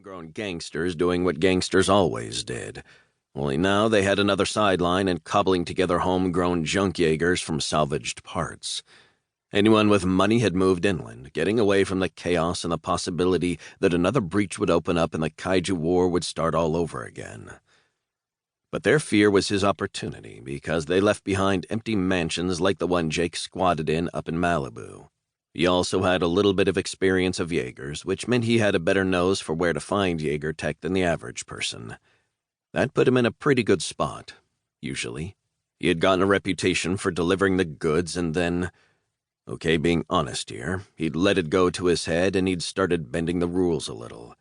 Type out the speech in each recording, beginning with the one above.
full-grown gangsters doing what gangsters always did. Only now they had another sideline and cobbling together homegrown junk Jaegers from salvaged parts. Anyone with money had moved inland, getting away from the chaos and the possibility that another breach would open up and the Kaiju war would start all over again. But their fear was his opportunity, because they left behind empty mansions like the one Jake squatted in up in Malibu. He also had a little bit of experience of Jaegers, which meant he had a better nose for where to find Jaeger tech than the average person. That put him in a pretty good spot, usually. He had gotten a reputation for delivering the goods, and then, okay, being honest here, he'd let it go to his head and he'd started bending the rules a little,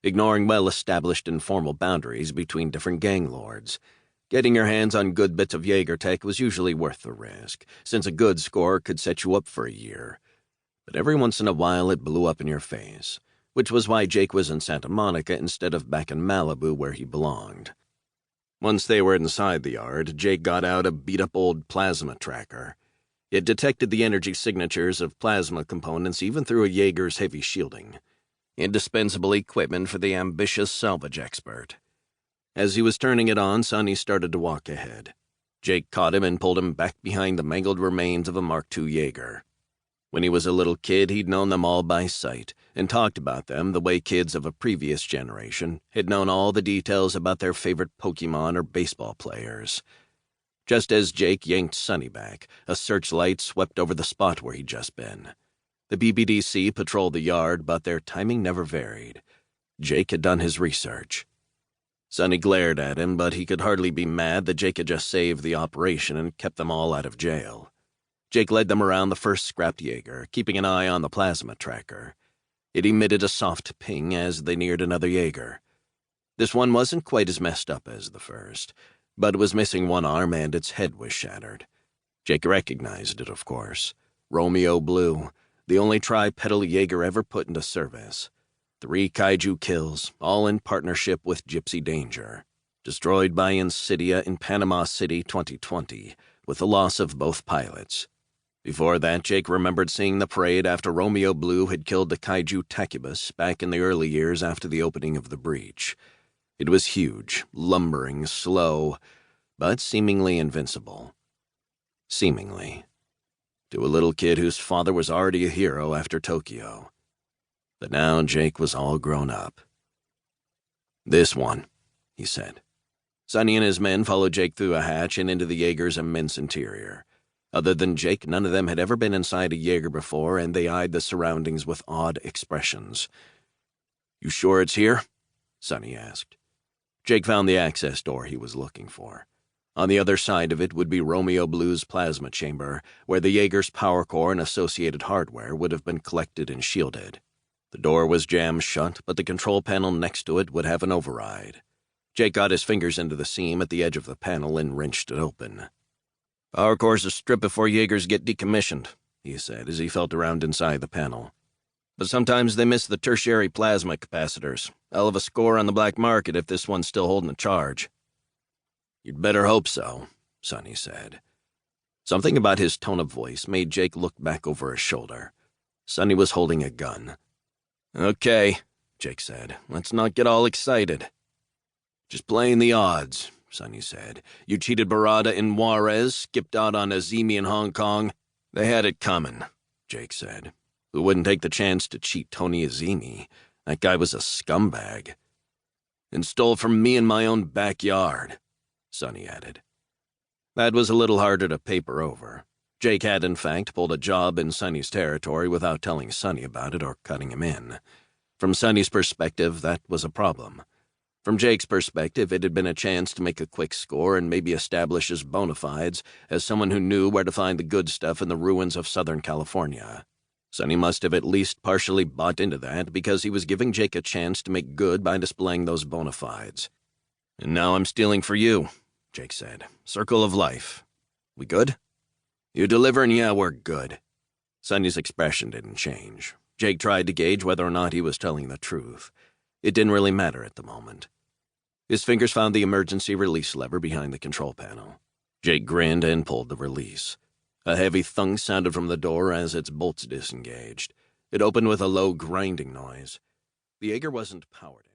ignoring well-established informal boundaries between different gang lords. Getting your hands on good bits of Jaeger tech was usually worth the risk, since a good score could set you up for a year. But every once in a while it blew up in your face, which was why Jake was in Santa Monica instead of back in Malibu where he belonged. Once they were inside the yard, Jake got out a beat-up old plasma tracker. It detected the energy signatures of plasma components even through a Jaeger's heavy shielding. Indispensable equipment for the ambitious salvage expert. As he was turning it on, Sonny started to walk ahead. Jake caught him and pulled him back behind the mangled remains of a Mark II Jaeger. When he was a little kid, he'd known them all by sight, and talked about them the way kids of a previous generation had known all the details about their favorite Pokemon or baseball players. Just as Jake yanked Sonny back, a searchlight swept over the spot where he'd just been. The PPDC patrolled the yard, but their timing never varied. Jake had done his research. Sonny glared at him, but he could hardly be mad that Jake had just saved the operation and kept them all out of jail. Jake led them around the first scrapped Jaeger, keeping an eye on the plasma tracker. It emitted a soft ping as they neared another Jaeger. This one wasn't quite as messed up as the first, but it was missing one arm and its head was shattered. Jake recognized it, of course. Romeo Blue, the only tri-petal Jaeger ever put into service. 3 Kaiju kills, all in partnership with Gypsy Danger. Destroyed by Insidia in Panama City 2020, with the loss of both pilots. Before that, Jake remembered seeing the parade after Romeo Blue had killed the Kaiju Tachybus back in the early years after the opening of the breach. It was huge, lumbering, slow, but seemingly invincible. Seemingly. To a little kid whose father was already a hero after Tokyo. But now Jake was all grown up. "This one," he said. Sonny and his men followed Jake through a hatch and into the Jaeger's immense interior. Other than Jake, none of them had ever been inside a Jaeger before, and they eyed the surroundings with odd expressions. "You sure it's here?" Sonny asked. Jake found the access door he was looking for. On the other side of it would be Romeo Blue's plasma chamber, where the Jaeger's power core and associated hardware would have been collected and shielded. The door was jammed shut, but the control panel next to it would have an override. Jake got his fingers into the seam at the edge of the panel and wrenched it open. "Power cores are stripped before Jaegers get decommissioned," he said as he felt around inside the panel. "But sometimes they miss the tertiary plasma capacitors. Hell of a score on the black market if this one's still holding a charge." "You'd better hope so," Sonny said. Something about his tone of voice made Jake look back over his shoulder. Sonny was holding a gun. "Okay," Jake said. "Let's not get all excited." "Just playing the odds," Sonny said. "You cheated Barada in Juarez, skipped out on Azimi in Hong Kong." "They had it coming," Jake said. "Who wouldn't take the chance to cheat Tony Azimi? That guy was a scumbag." "And stole from me in my own backyard," Sonny added. That was a little harder to paper over. Jake had, in fact, pulled a job in Sonny's territory without telling Sonny about it or cutting him in. From Sonny's perspective, that was a problem. From Jake's perspective, it had been a chance to make a quick score and maybe establish his bona fides as someone who knew where to find the good stuff in the ruins of Southern California. Sonny must have at least partially bought into that because he was giving Jake a chance to make good by displaying those bona fides. "And now I'm stealing for you," Jake said. "Circle of life. We good?" "You delivering? Yeah, we're good." Sonny's expression didn't change. Jake tried to gauge whether or not he was telling the truth. It didn't really matter at the moment. His fingers found the emergency release lever behind the control panel. Jake grinned and pulled the release. A heavy thunk sounded from the door as its bolts disengaged. It opened with a low grinding noise. The Jaeger wasn't powered.